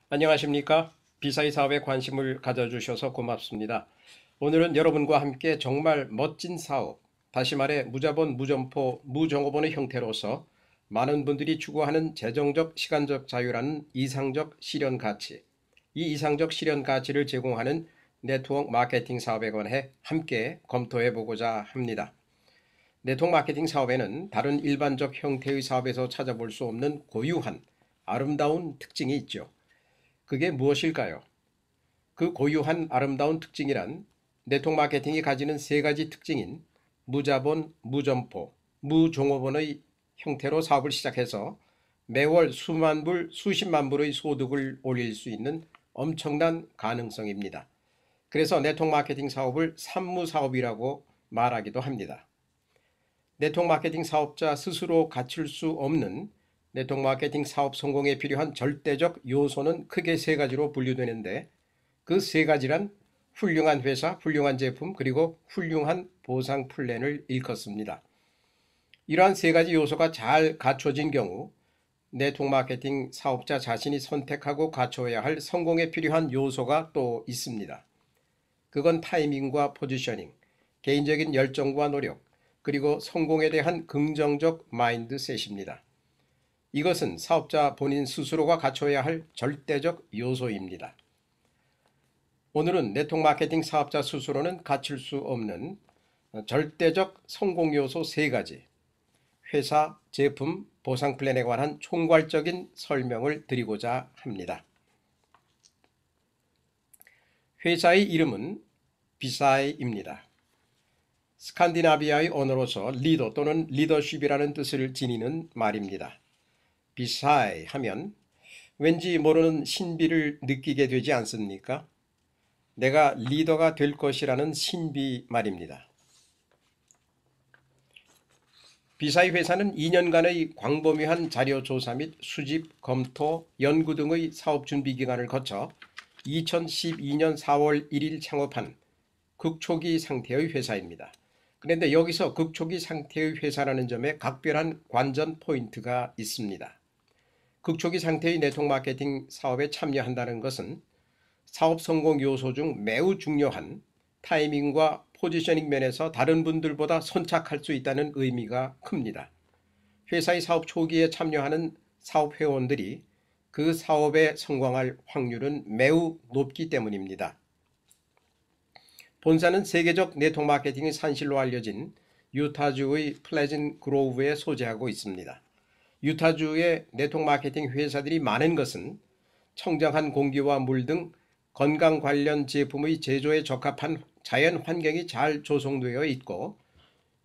안녕하십니까? 비사이 사업에 관심을 가져주셔서 고맙습니다. 오늘은 여러분과 함께 정말 멋진 사업, 다시 말해 무자본, 무점포, 무종업원의 형태로서 많은 분들이 추구하는 재정적, 시간적 자유라는 이상적 실현 가치, 이 이상적 실현 가치를 제공하는 네트워크 마케팅 사업에 관해 함께 검토해 보고자 합니다. 네트워크 마케팅 사업에는 다른 일반적 형태의 사업에서 찾아볼 수 없는 고유한 아름다운 특징이 있죠. 그게 무엇일까요? 그 고유한 아름다운 특징이란 네트워크 마케팅이 가지는 세 가지 특징인 무자본, 무점포, 무종업원의 형태로 사업을 시작해서 매월 수만 불, 수십만 불의 소득을 올릴 수 있는 엄청난 가능성입니다. 그래서 네트워크 마케팅 사업을 산무사업이라고 말하기도 합니다. 네트워크 마케팅 사업자 스스로 갖출 수 없는 네트워크 마케팅 사업 성공에 필요한 절대적 요소는 크게 세 가지로 분류되는데, 그 세 가지란 훌륭한 회사, 훌륭한 제품, 그리고 훌륭한 보상 플랜을 일컫습니다. 이러한 세 가지 요소가 잘 갖춰진 경우 네트워크 마케팅 사업자 자신이 선택하고 갖춰야 할 성공에 필요한 요소가 또 있습니다. 그건 타이밍과 포지셔닝, 개인적인 열정과 노력, 그리고 성공에 대한 긍정적 마인드셋입니다. 이것은 사업자 본인 스스로가 갖춰야 할 절대적 요소입니다. 오늘은 네트워크 마케팅 사업자 스스로는 갖출 수 없는 절대적 성공 요소 세 가지, 회사, 제품, 보상 플랜에 관한 총괄적인 설명을 드리고자 합니다. 회사의 이름은 비사이입니다. 스칸디나비아의 언어로서 리더 또는 리더십이라는 뜻을 지니는 말입니다. 비사이 하면 왠지 모르는 신비를 느끼게 되지 않습니까? 내가 리더가 될 것이라는 신비 말입니다. 비사이 회사는 2년간의 광범위한 자료 조사 및 수집, 검토, 연구 등의 사업 준비 기간을 거쳐 2012년 4월 1일 창업한 극초기 상태의 회사입니다. 그런데 여기서 극초기 상태의 회사라는 점에 각별한 관전 포인트가 있습니다. 극초기 상태의 네트워크 마케팅 사업에 참여한다는 것은 사업 성공 요소 중 매우 중요한 타이밍과 포지셔닝 면에서 다른 분들보다 선착할 수 있다는 의미가 큽니다. 회사의 사업 초기에 참여하는 사업 회원들이 그 사업에 성공할 확률은 매우 높기 때문입니다. 본사는 세계적 네트워크 마케팅의 산실로 알려진 유타주의 플레전 그로브에 소재하고 있습니다. 유타주의 네트워크 마케팅 회사들이 많은 것은 청정한 공기와 물 등 건강 관련 제품의 제조에 적합한 자연 환경이 잘 조성되어 있고,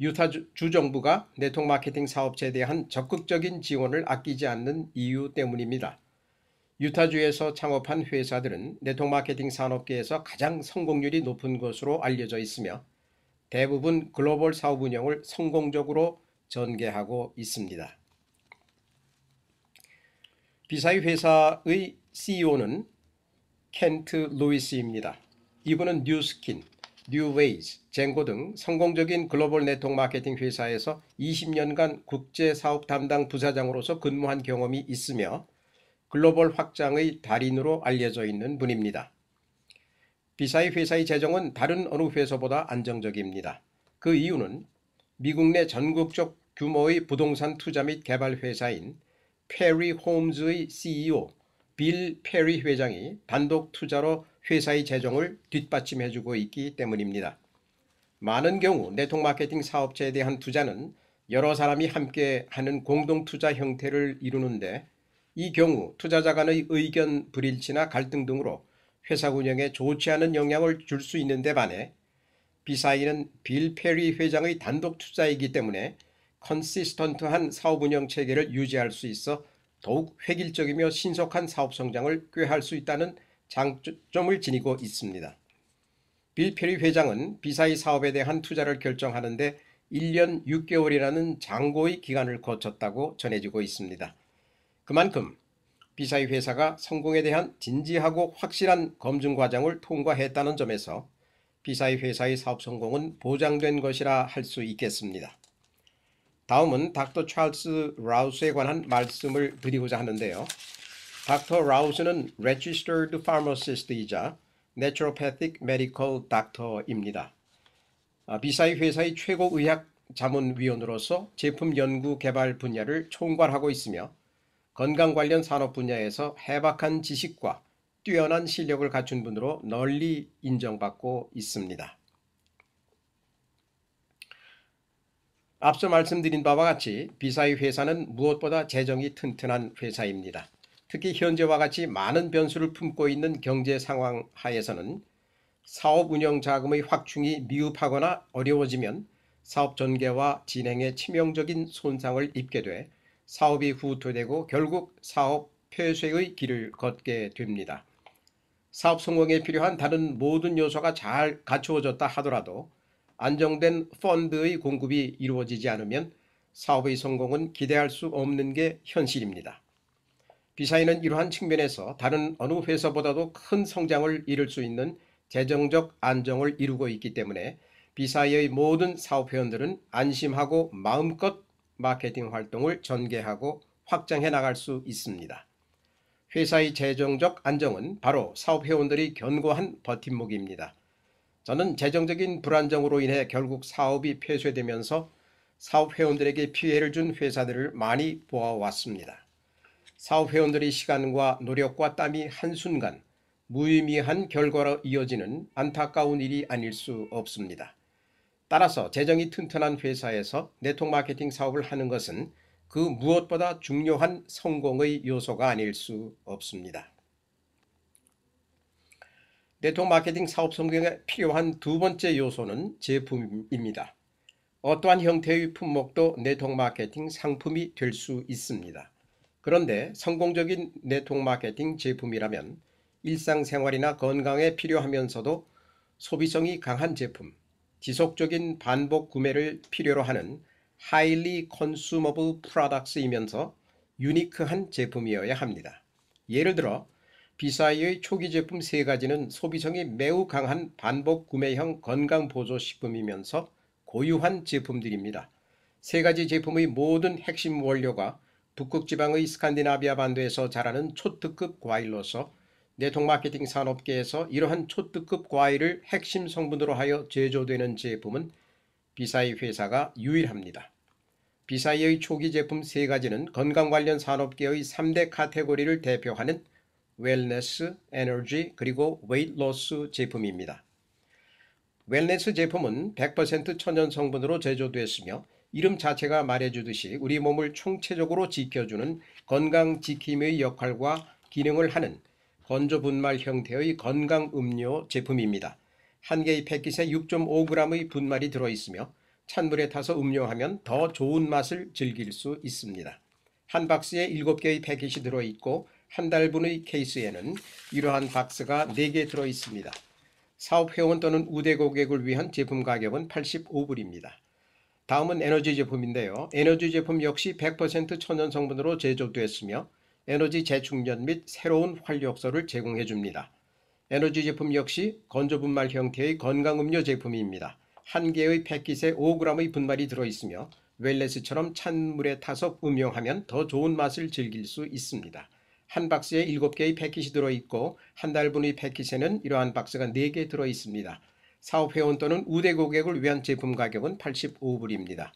유타주 정부가 네트워크 마케팅 사업체에 대한 적극적인 지원을 아끼지 않는 이유 때문입니다. 유타주에서 창업한 회사들은 네트워크 마케팅 산업계에서 가장 성공률이 높은 것으로 알려져 있으며 대부분 글로벌 사업 운영을 성공적으로 전개하고 있습니다. 비사이 회사의 CEO는 켄트 루이스입니다. 이분은 뉴스킨, 뉴웨이즈, 젠고 등 성공적인 글로벌 네트워크 마케팅 회사에서 20년간 국제사업 담당 부사장으로서 근무한 경험이 있으며 글로벌 확장의 달인으로 알려져 있는 분입니다. 비사이 회사의 재정은 다른 어느 회사보다 안정적입니다. 그 이유는 미국 내 전국적 규모의 부동산 투자 및 개발 회사인 페리 홈즈의 CEO 빌 페리 회장이 단독 투자로 회사의 재정을 뒷받침해주고 있기 때문입니다. 많은 경우 네트워크 마케팅 사업체에 대한 투자는 여러 사람이 함께 하는 공동 투자 형태를 이루는데, 이 경우 투자자 간의 의견 불일치나 갈등 등으로 회사 운영에 좋지 않은 영향을 줄 수 있는데 반해 비사이는 빌 페리 회장의 단독 투자이기 때문에 컨시스턴트한 사업 운영 체계를 유지할 수 있어 더욱 획일적이며 신속한 사업 성장을 꾀할 수 있다는 장점을 지니고 있습니다. 빌 페리 회장은 비사이 사업에 대한 투자를 결정하는데 1년 6개월이라는 장고의 기간을 거쳤다고 전해지고 있습니다. 그만큼 비사이 회사가 성공에 대한 진지하고 확실한 검증 과정을 통과했다는 점에서 비사이 회사의 사업 성공은 보장된 것이라 할 수 있겠습니다. 다음은 닥터 찰스 라우스에 관한 말씀을 드리고자 하는데요. 닥터 라우스는 Registered Pharmacist이자 Naturopathic Medical Doctor입니다. 비사이 회사의 최고 의학 자문위원으로서 제품 연구 개발 분야를 총괄하고 있으며 건강 관련 산업 분야에서 해박한 지식과 뛰어난 실력을 갖춘 분으로 널리 인정받고 있습니다. 앞서 말씀드린 바와 같이 비사이 회사는 무엇보다 재정이 튼튼한 회사입니다. 특히 현재와 같이 많은 변수를 품고 있는 경제 상황 하에서는 사업 운영 자금의 확충이 미흡하거나 어려워지면 사업 전개와 진행에 치명적인 손상을 입게 돼 사업이 후퇴되고 결국 사업 폐쇄의 길을 걷게 됩니다. 사업 성공에 필요한 다른 모든 요소가 잘 갖추어졌다 하더라도 안정된 펀드의 공급이 이루어지지 않으면 사업의 성공은 기대할 수 없는 게 현실입니다. 비사이는 이러한 측면에서 다른 어느 회사보다도 큰 성장을 이룰 수 있는 재정적 안정을 이루고 있기 때문에 비사이의 모든 사업회원들은 안심하고 마음껏 마케팅 활동을 전개하고 확장해 나갈 수 있습니다. 회사의 재정적 안정은 바로 사업회원들이 견고한 버팀목입니다. 저는 재정적인 불안정으로 인해 결국 사업이 폐쇄되면서 사업회원들에게 피해를 준 회사들을 많이 보아왔습니다. 사업회원들의 시간과 노력과 땀이 한순간 무의미한 결과로 이어지는 안타까운 일이 아닐 수 없습니다. 따라서 재정이 튼튼한 회사에서 네트워크 마케팅 사업을 하는 것은 그 무엇보다 중요한 성공의 요소가 아닐 수 없습니다. 네트워크 마케팅 사업 성공에 필요한 두 번째 요소는 제품입니다. 어떠한 형태의 품목도 네트워크 마케팅 상품이 될 수 있습니다. 그런데 성공적인 네트워크 마케팅 제품이라면 일상생활이나 건강에 필요하면서도 소비성이 강한 제품, 지속적인 반복 구매를 필요로 하는 highly consumable products이면서 유니크한 제품이어야 합니다. 예를 들어 비사이의 초기 제품 3가지는 소비성이 매우 강한 반복 구매형 건강보조식품이면서 고유한 제품들입니다. 3가지 제품의 모든 핵심 원료가 북극지방의 스칸디나비아 반도에서 자라는 초특급 과일로서 네트워크 마케팅 산업계에서 이러한 초특급 과일을 핵심 성분으로 하여 제조되는 제품은 비사이 회사가 유일합니다. 비사이의 초기 제품 3가지는 건강 관련 산업계의 3대 카테고리를 대표하는 웰네스, 에너지, 그리고 웨이트 로스 제품입니다. 웰네스 제품은 100% 천연 성분으로 제조되었으며 이름 자체가 말해주듯이 우리 몸을 총체적으로 지켜주는 건강지킴의 역할과 기능을 하는 건조 분말 형태의 건강 음료 제품입니다. 한 개의 패킷에 6.5g의 분말이 들어있으며 찬물에 타서 음료하면 더 좋은 맛을 즐길 수 있습니다. 한 박스에 7개의 패킷이 들어있고 한 달분의 케이스에는 이러한 박스가 4개 들어있습니다. 사업회원 또는 우대 고객을 위한 제품 가격은 85불입니다. 다음은 에너지 제품인데요. 에너지 제품 역시 100% 천연 성분으로 제조되었으며 에너지 재충전 및 새로운 활력소를 제공해 줍니다. 에너지 제품 역시 건조 분말 형태의 건강음료 제품입니다. 한 개의 패킷에 5g의 분말이 들어있으며 웰네스처럼 찬물에 타서 음용하면 더 좋은 맛을 즐길 수 있습니다. 한 박스에 7개의 패킷이 들어있고 한 달분의 패킷에는 이러한 박스가 4개 들어있습니다. 사업회원 또는 우대 고객을 위한 제품 가격은 85불입니다.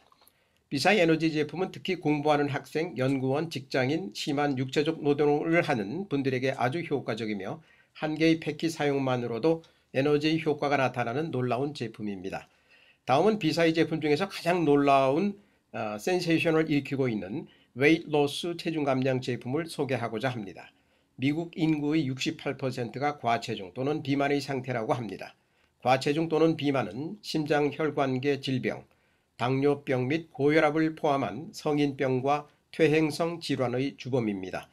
비사이 에너지 제품은 특히 공부하는 학생, 연구원, 직장인, 심한 육체적 노동을 하는 분들에게 아주 효과적이며 한 개의 패킷 사용만으로도 에너지의 효과가 나타나는 놀라운 제품입니다. 다음은 비사이 제품 중에서 가장 놀라운 센세이션을 일으키고 있는 웨이트 로스 체중 감량 제품을 소개하고자 합니다. 미국 인구의 68%가 과체중 또는 비만의 상태라고 합니다. 과체중 또는 비만은 심장혈관계 질병, 당뇨병 및 고혈압을 포함한 성인병과 퇴행성 질환의 주범입니다.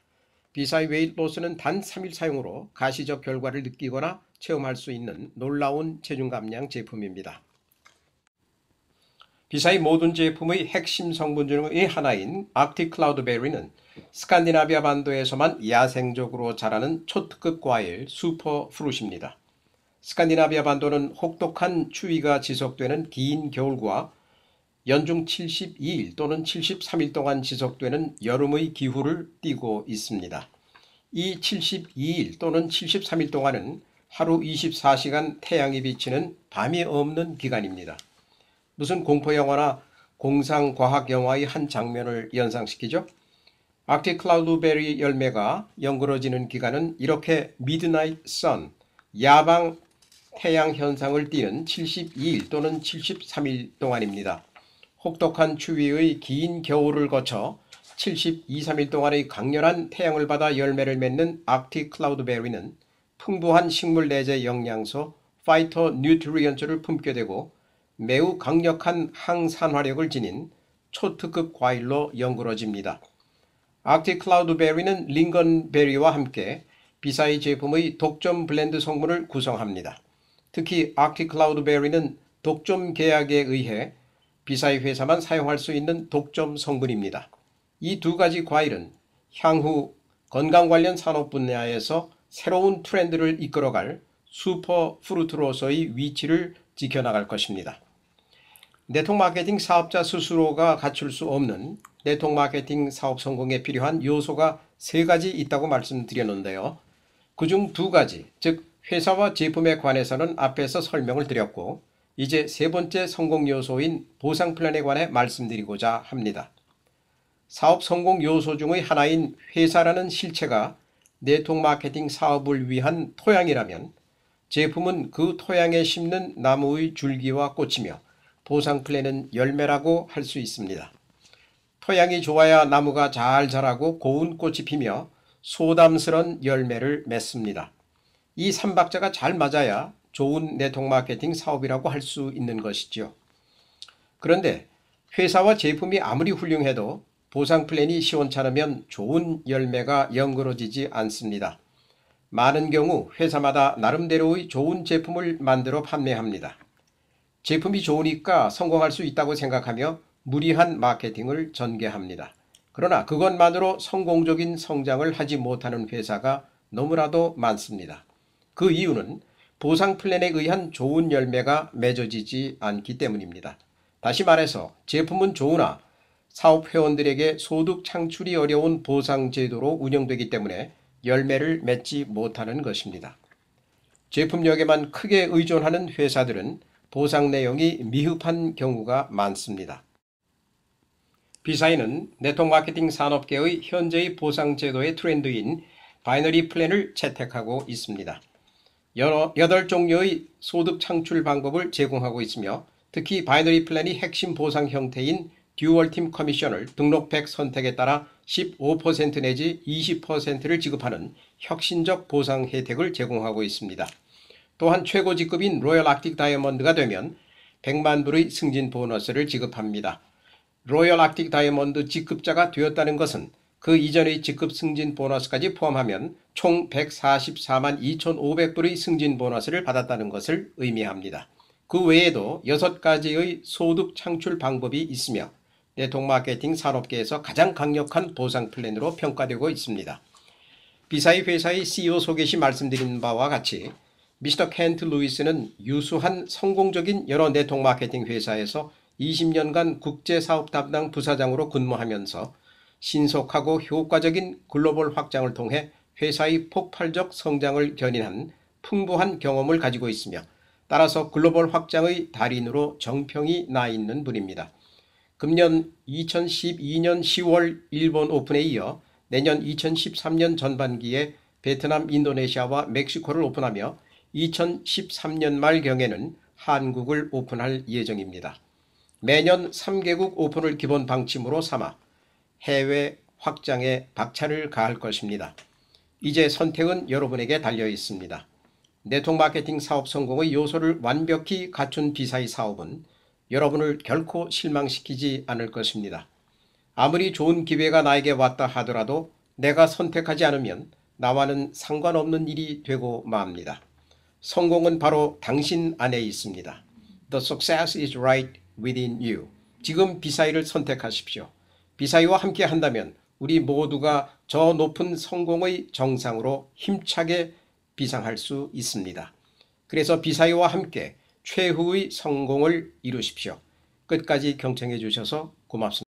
비사이 웨이트 로스는 단 3일 사용으로 가시적 결과를 느끼거나 체험할 수 있는 놀라운 체중 감량 제품입니다. 비사이 모든 제품의 핵심 성분 중의 하나인 아크틱 클라우드베리는 스칸디나비아 반도에서만 야생적으로 자라는 초특급 과일 슈퍼 프루트입니다. 스칸디나비아 반도는 혹독한 추위가 지속되는 긴 겨울과 연중 72일 또는 73일 동안 지속되는 여름의 기후를 띠고 있습니다. 이 72일 또는 73일 동안은 하루 24시간 태양이 비치는 밤이 없는 기간입니다. 무슨 공포영화나 공상과학영화의 한 장면을 연상시키죠? 아크틱 클라우드베리 열매가 연그러지는 기간은 이렇게 미드나잇 선, 야방 태양 현상을 띠는 72일 또는 73일 동안입니다. 혹독한 추위의 긴 겨울을 거쳐 72, 3일 동안의 강렬한 태양을 받아 열매를 맺는 아크틱 클라우드베리는 풍부한 식물 내재 영양소 파이토 뉴트리언츠를 품게 되고 매우 강력한 항산화력을 지닌 초특급 과일로 연그러집니다. 아크틱 클라우드베리는 링건베리와 함께 비사이 제품의 독점 블렌드 성분을 구성합니다. 특히 아크틱 클라우드베리는 독점 계약에 의해 비사이 회사만 사용할 수 있는 독점 성분입니다. 이 두 가지 과일은 향후 건강 관련 산업 분야에서 새로운 트렌드를 이끌어갈 슈퍼 프루트로서의 위치를 지켜나갈 것입니다. 네트워크 마케팅 사업자 스스로가 갖출 수 없는 네트워크 마케팅 사업 성공에 필요한 요소가 3가지 있다고 말씀드렸는데요. 그중 2가지, 즉 회사와 제품에 관해서는 앞에서 설명을 드렸고 이제 3번째 성공 요소인 보상 플랜에 관해 말씀드리고자 합니다. 사업 성공 요소 중의 하나인 회사라는 실체가 네트워크 마케팅 사업을 위한 토양이라면 제품은 그 토양에 심는 나무의 줄기와 꽃이며 보상 플랜은 열매라고 할 수 있습니다. 토양이 좋아야 나무가 잘 자라고 고운 꽃이 피며 소담스런 열매를 맺습니다. 이 3박자가 잘 맞아야 좋은 네트워크 마케팅 사업이라고 할 수 있는 것이죠. 그런데 회사와 제품이 아무리 훌륭해도 보상 플랜이 시원찮으면 좋은 열매가 연그러지지 않습니다. 많은 경우 회사마다 나름대로의 좋은 제품을 만들어 판매합니다. 제품이 좋으니까 성공할 수 있다고 생각하며 무리한 마케팅을 전개합니다. 그러나 그것만으로 성공적인 성장을 하지 못하는 회사가 너무나도 많습니다. 그 이유는 보상 플랜에 의한 좋은 열매가 맺어지지 않기 때문입니다. 다시 말해서 제품은 좋으나 사업 회원들에게 소득 창출이 어려운 보상 제도로 운영되기 때문에 열매를 맺지 못하는 것입니다. 제품력에만 크게 의존하는 회사들은 보상 내용이 미흡한 경우가 많습니다. 비사이는 네트워크 마케팅 산업계의 현재의 보상 제도의 트렌드인 바이너리 플랜을 채택하고 있습니다. 8종류의 소득 창출 방법을 제공하고 있으며 특히 바이너리 플랜이 핵심 보상 형태인 듀얼팀 커미션을 등록백 선택에 따라 15% 내지 20%를 지급하는 혁신적 보상 혜택을 제공하고 있습니다. 또한 최고 직급인 로열 아크틱 다이아몬드가 되면 100만 불의 승진 보너스를 지급합니다. 로열 아크틱 다이아몬드 직급자가 되었다는 것은 그 이전의 직급 승진 보너스까지 포함하면 총 144만 2,500불의 승진 보너스를 받았다는 것을 의미합니다. 그 외에도 6가지의 소득 창출 방법이 있으며 네트워크 마케팅 산업계에서 가장 강력한 보상 플랜으로 평가되고 있습니다. 비사이 회사의 CEO 소개 시 말씀드린 바와 같이 미스터 켄트 루이스는 유수한 성공적인 여러 네트워크 마케팅 회사에서 20년간 국제사업 담당 부사장으로 근무하면서 신속하고 효과적인 글로벌 확장을 통해 회사의 폭발적 성장을 견인한 풍부한 경험을 가지고 있으며 따라서 글로벌 확장의 달인으로 정평이 나 있는 분입니다. 금년 2012년 10월 일본 오픈에 이어 내년 2013년 전반기에 베트남, 인도네시아와 멕시코를 오픈하며 2013년 말경에는 한국을 오픈할 예정입니다. 매년 3개국 오픈을 기본 방침으로 삼아 해외 확장에 박차를 가할 것입니다. 이제 선택은 여러분에게 달려 있습니다. 네트워크 마케팅 사업 성공의 요소를 완벽히 갖춘 비사이 사업은 여러분을 결코 실망시키지 않을 것입니다. 아무리 좋은 기회가 나에게 왔다 하더라도 내가 선택하지 않으면 나와는 상관없는 일이 되고 맙니다. 성공은 바로 당신 안에 있습니다. The success is right within you. 지금 비사이를 선택하십시오. 비사이와 함께 한다면 우리 모두가 저 높은 성공의 정상으로 힘차게 비상할 수 있습니다. 그래서 비사이와 함께 최후의 성공을 이루십시오. 끝까지 경청해 주셔서 고맙습니다.